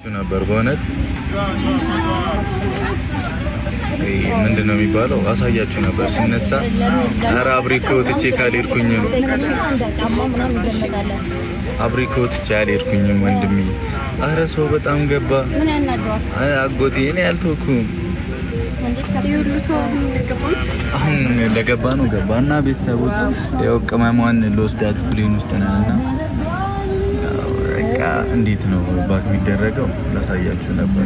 አሳያችሁ ነበር በእውነት ምንድነው የሚባለው አሳያችሁ ነበር ሲነሳ አራ አብሪኮት ቼክ አልሄድኩኝ አብሪኮት ቼክ አልሄድኩኝ ወንድሜ አረ ሰው በጣም ገባ አጎቴ እኔ አልተውኩም ይሁሉ ሰው አሁን ለገባ ነው ገባና ቤተሰቦች ያው ቅመሟን ለወስዳት ፕሌን ውስጥ ነንና በቃ እንዴት ነው ባክ የሚደረገው ላሳያችሁ ነበር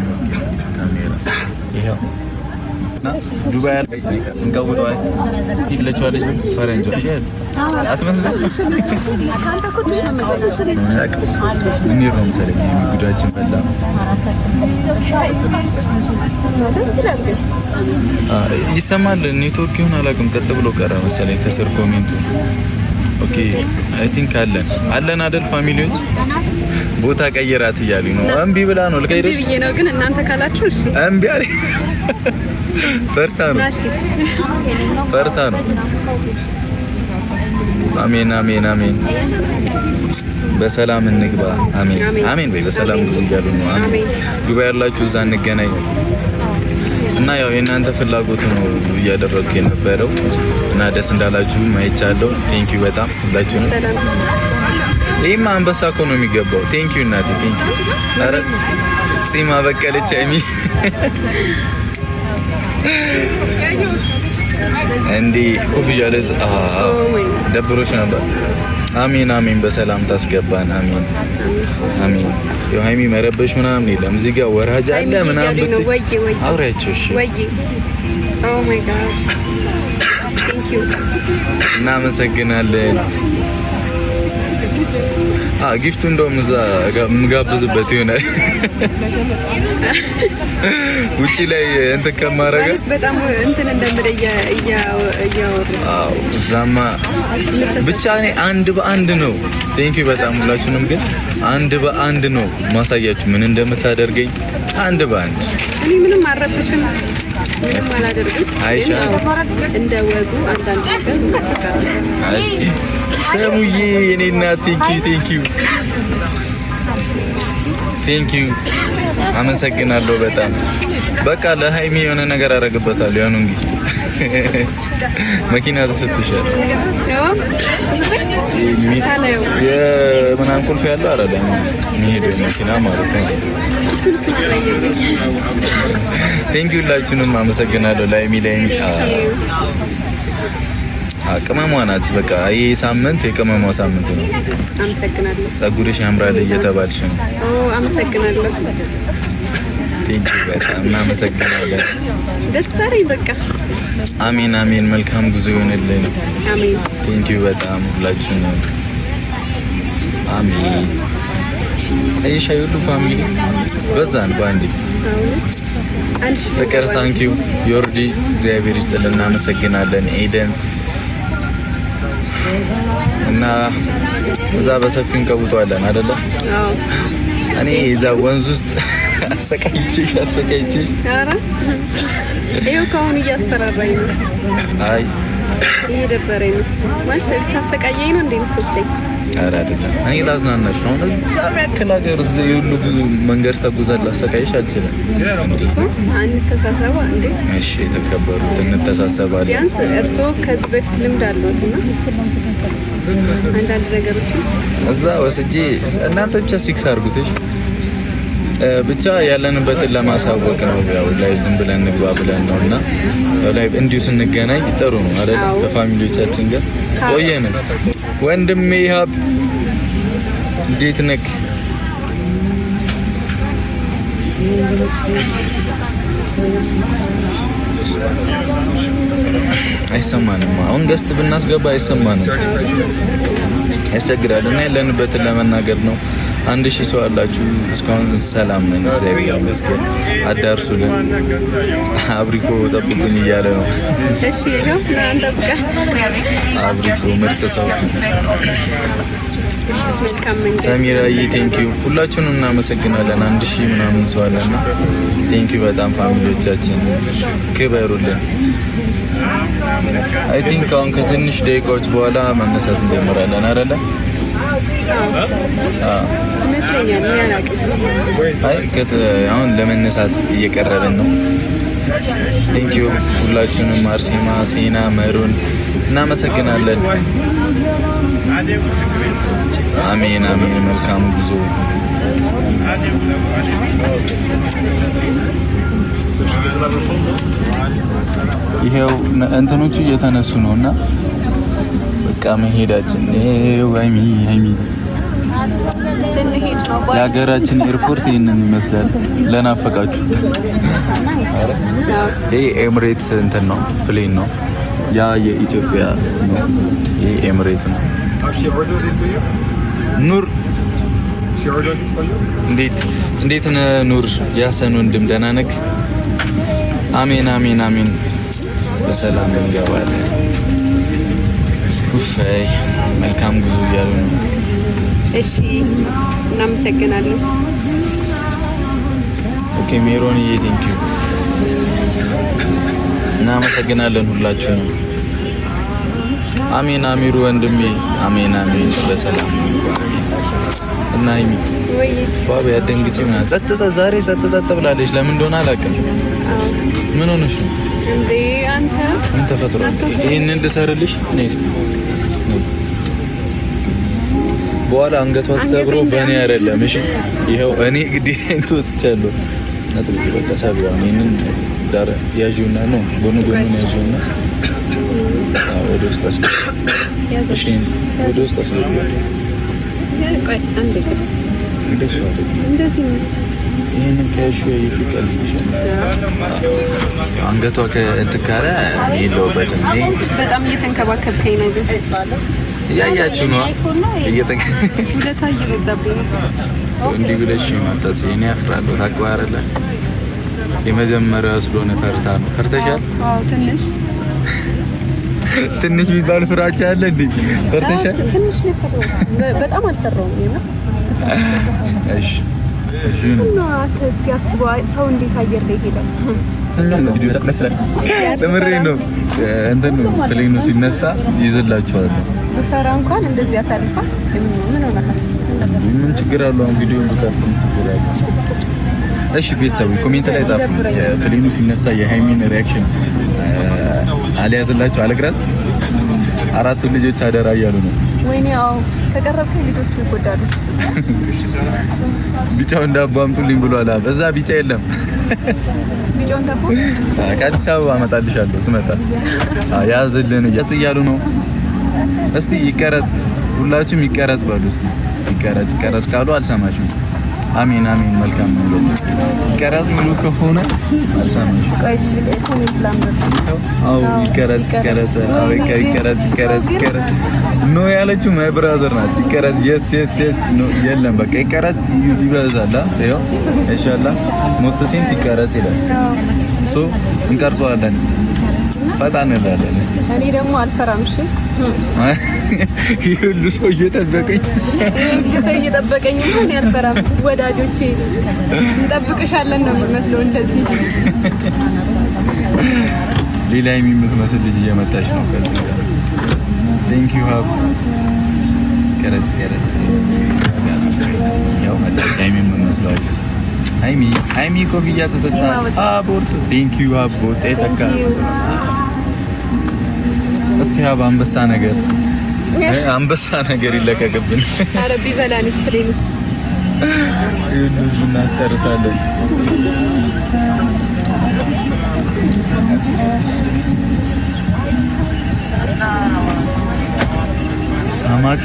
ካሜራ ይሄው ዱባይ እንቀውጠዋል ይለቻለች ፈረንጆች አትመስልም ካንተ እኮ ትሽነምዘናሽ ምን ይሮም ሰለኝ ጉዳችን ፈላ ደስ ይላል ግን ይሰማል ኔትወርክ ይሁን አላውቅም ቀጥ ብሎ ቀረ መሰለኝ ከስር ኮሜንቱ ኦኬ አይ ቲንክ አለን አይደል ፋሚሊዎች ቦታ ቀየራት ይያሉ ነው እምቢ ብላ ነው ልቀይረሽ ብዬ ነው ግን እናንተ ካላችሁ እሺ እምቢ አለ ፈርታ ነው አሜን አሜን አሜን በሰላም እንግባ አሜን አሜን በሰላም ግቡ ይያሉ ነው አሜን ዱባይ ያላችሁ እዛ እንገናኝ እና ያው የናንተ ፍላጎት ነው እያደረኩ የነበረው እና ደስ እንዳላችሁ ማይቻለው ቴንክ ዩ በጣም ሁላችሁም ሰላም ይሄማ አንበሳ እኮ ነው የሚገባው ቴንክ ዩ እናቴ ቴንክ ዩ አረ ጺማ በቀለች አይሚ እንዴ ኮፍያ ለዝ ደብሮሽ ነበር አሜን አሜን በሰላም ታስገባን አሜን አሜን የሃይሚ መረበሽ ምናምን የለም እዚህ ጋር ወራጅ አለ ምናምን አውሪያቸው እሺ ወይ ኦ ማይ ጋድ ቴንክ ዩ እናመሰግናለን ጊፍቱ እንደውም እዛ ምጋብዝበት ይሆናል ውጪ ላይ እንትን ከማረጋ በጣም እንትን እንደምደየ ያወሩ ዛማ ብቻ እኔ አንድ በአንድ ነው ቴንክ ዩ በጣም ሁላችሁንም ግን አንድ በአንድ ነው ማሳያችሁ ምን እንደምታደርገኝ አንድ በአንድ እኔ ምንም አረብሽም ምንም አላደርግም አይሻ እንደ ወጉ አንዳንድ ነገር አይ ሰሙዬ እኔና ቴንክ ዩ አመሰግናለሁ በጣም በቃ ለሃይሚ የሆነ ነገር አረግበታለሁ ያኑን ጊፍት መኪና ተሰጥቷል የምናን ቁልፍ ያለው አይደለም የሚሄደው መኪና ማለት ነው እሱስ ማለት ነው ቴንክ ዩ ላችሁንም አመሰግናለሁ ለሃይሚ ቅመሟ ናት በቃ ይሄ ሳምንት የቅመሟ ሳምንት ነው አመሰግናለሁ ጸጉርሽ ያምራል እየተባልሽ ነው አመሰግናለሁ ቴንክ ዩ በጣም እናመሰግናለን ደስ አለኝ በቃ አሜን አሜን መልካም ጉዞ ይሁንልኝ አሜን ቴንክ ዩ በጣም ሁላችሁንም አሜን አይሻ ሁሉ ፋሚሊ በዛን ባንዲ ፍቅር ታንክ ዩ ዮርዲ እግዚአብሔር ይስጥልን እናመሰግናለን ኤደን እና እዛ በሰፊው እንቀውጠዋለን አይደለ አዎ እኔ እዛ ወንዝ ውስጥ አሰቃይቼ አረ ይሄው ካሁን እያስፈራራኝ ነው አይ ይሄ ደበረኝ ነው ማለት ታሰቃየኝ ነው እንዴ የምትወስደኝ አረ አይደለም እኔ ላዝናናሽ ነው እዛ ያከላገር እዛ ሁሉ መንገድ ተጉዘን ላሰቃይሽ አልችልም እንዴ አንተሳሰባ እንዴ እሺ ተከበሩት እንተሳሰባለን ቢያንስ እርሶ ከዚህ በፊት ልምድ አለዎትና አንዳንድ ነገሮችን እዛ ወስጄ እናንተ ብቻ ፊክስ አድርጉትሽ ብቻ ያለንበትን ለማሳወቅ ነው ያው ላይ ዝም ብለን እንግባ ብለን ነውና ያው ላይ እንዲሁ ስንገናኝ ጥሩ ነው አይደል በፋሚሊዎቻችን ጋር ቆየን ወንድሜ ሀብ እንዴት ነክ አይሰማንም አሁን ገስት ብናስገባ አይሰማንም ያስቸግራል እና ያለንበትን ለመናገር ነው 1000 ሰው አላችሁ እስካሁን ሰላም ነን እግዚአብሔር ይመስገን አዳርሱልን አብሪኮ ጠብቁኝ እያለ ነው እሺ ይሄው እናንተብቃ አብሪኮ ምርጥ ሰው መልካም መንገድ ሰሚራዬ ቴንክ ዩ ሁላችሁንም እናመሰግናለን 1000 ምናምን ሰው አለና ቴንክ ዩ በጣም ፋሚሊዎቻችን ክበሩልን አይ ቲንክ አሁን ከትንሽ ደቂቃዎች በኋላ መነሳት እንጀምራለን አይደለ ይመስለኛል ያላቀ አይ አሁን ለመነሳት እየቀረበን ነው። ቴንኪዩ ሁላችሁንም አርሴማ፣ ሴና፣ መሩን እናመሰግናለን። አሜን አሜን። መልካም ጉዞ። ይሄው እንትኖቹ እየተነሱ ነውና በቃ መሄዳችን ወይሚ የሀገራችን ኤርፖርት ይሄንን ይመስላል። ለናፈቃችሁ ይሄ ኤምሬትስ እንትን ነው፣ ፕሌን ነው። ያ የኢትዮጵያ ነው። ይሄ ኤምሬት ነው። ኑር እንዴት ነህ ኑር? ያሰን ወንድም ደህና ነህ? አሜን አሜን አሜን። በሰላም እንገባለን። ውፋይ መልካም ጉዞ እያሉ ነው። እሺ እናመሰግናለን። ኦኬ ሜሮንዬ ቴንኪው እናመሰግናለን ሁላችሁንም። አሜን አሚሩ ወንድሜ አሜን አሜን። በሰላም እና ይሚ ፏብ ያደንግጪ ምናምን ዛሬ ጸጥ ብላለች። ለምን እንደሆነ አላውቅም። ምን ሆነሽ ነው እንዴ አንተ? ምን ተፈጥሮ? ይሄንን ልሰርልሽ ኔክስት በኋላ አንገቷ ተሰብሮ በእኔ አይደለም። እሺ ይሄው እኔ ግዴ እንትወጥቻለሁ። ነጥብ በቃ ሳቢው እኔን ዳር ያዡና ነው ጎኑ ያዡና ወደ ውስጥ አስገባ። እሺ ወደ ውስጥ አስገባ። ቆይ አንዴ እንደዚህ ነው። ይሄንን ከሹ ይሽቀል አንገቷ ከእንትካለ የለውበትም። እኔ በጣም እየተንከባከብከኝ ነው ግን ያያችሁ ነው ሁለታ እየበዛብኝ ነው። እንዲህ ብለሽ ማጣት እኔ አፍራለሁ። ታቋራለ የመጀመሪያው ስለሆነ ፈርተሻል? አዎ ትንሽ የሚባል ፍራቻ አለ እንዴ? ፈርተሻል? ትንሽ ነው ፈራው። በጣም አልፈራውም ነው። እሺ እና እስቲ አስበው ሰው እንዴት አየር ላይ ይሄዳል? ቪዲዮ ተቀነሰለ ተመሬ ነው እንትን ነው ፕሌኑ ሲነሳ ይዘላችኋል። በፈራ እንኳን እንደዚህ ያሳልፋት ምን ሆነህ? ምን ችግር አለው? ቪዲዮ ልቀርጽ ምን ችግር አለው? እሺ ቤተሰቡ ኮሜንት ላይ ጻፉ። ፕሌኑ ሲነሳ የሃይሚን ሪአክሽን አልያዝላችሁ አለግራስ አራቱ ልጆች አደራ እያሉ ነው። ወይኔ አዎ ከቀረጽከኝ ልጆቹ ይጎዳሉ። ቢጫው እንዳባምጡልኝ ብሏል። በዛ ቢጫ የለም። ቢጫው እንዳባ ከአዲስ አበባ አመጣልሻለሁ ስመጣ። ያዝልን እያሉ ነው። እስቲ ይቀረጽ፣ ሁላችሁም ይቀረጽ በሉ። እስቲ ይቀረጽ ካሉ አልሰማሽም። አሜን አሜን። መልካም ነው። ይቀረጽ ምኑ ከሆነ አልሰማሽም። ቆይሽ ኮሜንት ላምጣ። አው ይቀረጽ። አው ይቀረጽ ኖ ያለችው ማይ ብራዘር ናት። ይቀረጽ yes ኖ የለም በቃ ይቀረጽ ይበዛላ። ይሄው ኢንሻአላህ ሞስተሲን ይቀረጽ ይላል። ሶ እንቀርጸዋለን። ፈጣን እንላለን። እስቲ እኔ ደግሞ አልፈራም። እሺ ይሁሉ ሰው እየጠበቀኝ ምን ያልፈራም። ወዳጆቼ እንጠብቅሻለን ነው የሚመስለው። እንደዚህ ሌላ የምትመስል ልጅ እየመጣች ነው። ቴንክ ዩ ሃብ ቀረጽ ያው መጣች። ሃይሚ የምትመስለው ሃይሚ ኮፍያ ተሰጣ። አቦርቱ ቴንክ ዩ ሃብ ቦት ተካ እስቲ ሃብ አንበሳ ነገር ይለቀቅብን። ኧረ ቢበላንስ ፕሌን ውስጥ ይሁንስ እናስጨርሳለን። ሳማት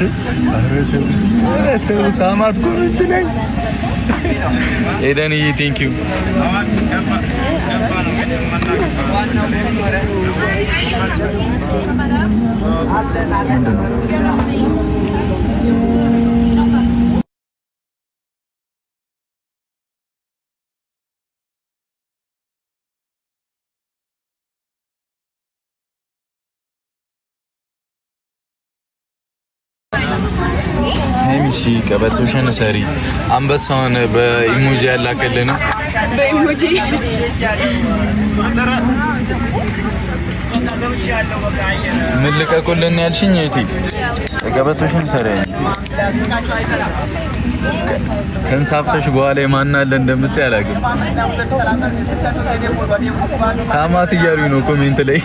አረተ ሳማት ኮንትላይ ኤደንዬ ቴንክ ዩ ሀይሚሺ ቀበቶሽን ሰሪ አንበሳውን በኢሞጂ ያላከልን በኢሞጂ ምን ልቀቁልን ያልሽኝ እህቴ ቀበቶሽን ሰሪ ከንሳፈሽ በኋላ ማን አለ እንደምታይ አላውቅም። ሳማት እያሉኝ ነው ኮሜንት ላይ።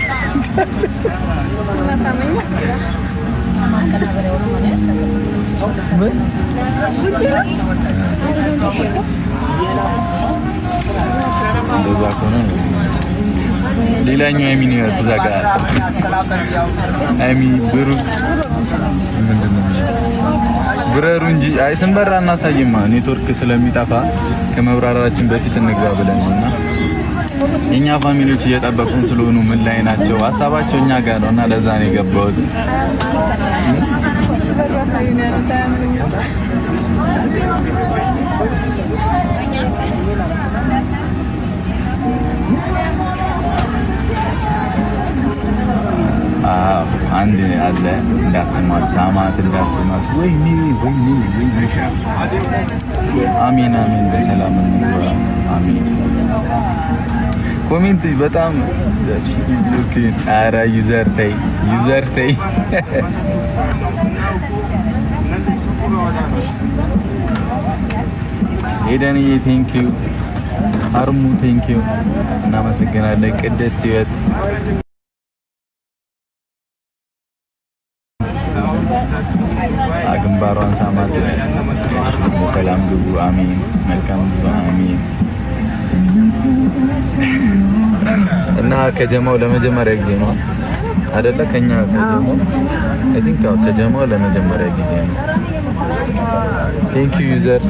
እንደዛ ከሆነ ሌላኛው አይሚ ነው ተዛጋ። አይሚ ብሩክ ምንድነው ብረሩ እንጂ አይ ስንበራ እናሳይማ ኔትወርክ ስለሚጠፋ ከመብራራችን በፊት እንግባ ብለን ነውና የኛ ፋሚሊዎች እየጠበቁን ስለሆኑ ምን ላይ ናቸው ሀሳባቸው እኛ ጋር ነውና ለዛ ነው የገባሁት። አንድ አለ እንዳትስማት ሳማት እንዳትስማት ወይኔ አሚን አሚን በሰላም እንግባ አሚን። ኮሜንት በጣም ኦኬ አራ ዩዘር ተይ ኤደንዬ ቴንክ ዩ አርሙ ቴንክ ዩ እናመሰግናለን። ቅድስት ህይወት ግንባሯን ሳማት በሰላም ግቡ አሚን። መልካም ግቡ አሚን። እና ከጀማው ለመጀመሪያ ጊዜ ነው አይደለ? ከኛ ከጀማው አይ ቲንክ ከጀማው ለመጀመሪያ ጊዜ ነው። ቴንክ ዩ ዩዘር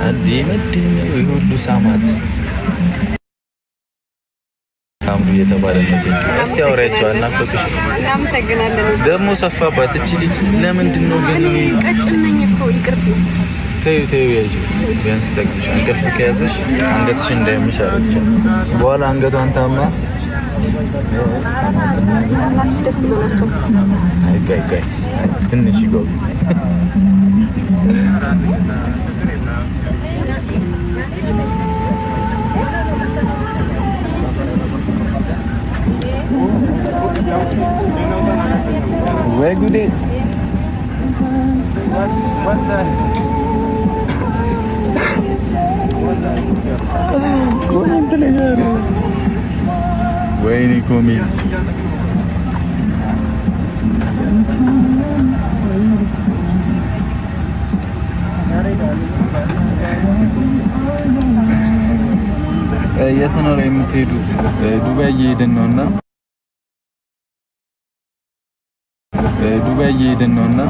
አዲ ምንድነው ይሁሉ ሳማት ታምሩ የተባለ ነው። እስቲ አውሪያቸው አናፈቅሽ። እናመሰግናለን። ደግሞ ሰፋባት እቺ ልጅ ለምንድን ነው ግን ቀጭን ነኝ እኮ ይቅርብ። ተይው ያጂ ቢያንስ ተቅሽ እንቅልፍ ከያዘሽ አንገትሽ እንዳይምሽ አለች። በኋላ አንገቷን ታማ ማሽ ደስ ይበላቸው። አይ ትንሽ ይገቡ ወይ ጉዴ ኮሜንት ላይ ያለው ወይኔ ኮሜንት የት ነው የምትሄዱት? ዱባይ እየሄድን ነውና ዱባይ እየሄድን ነውና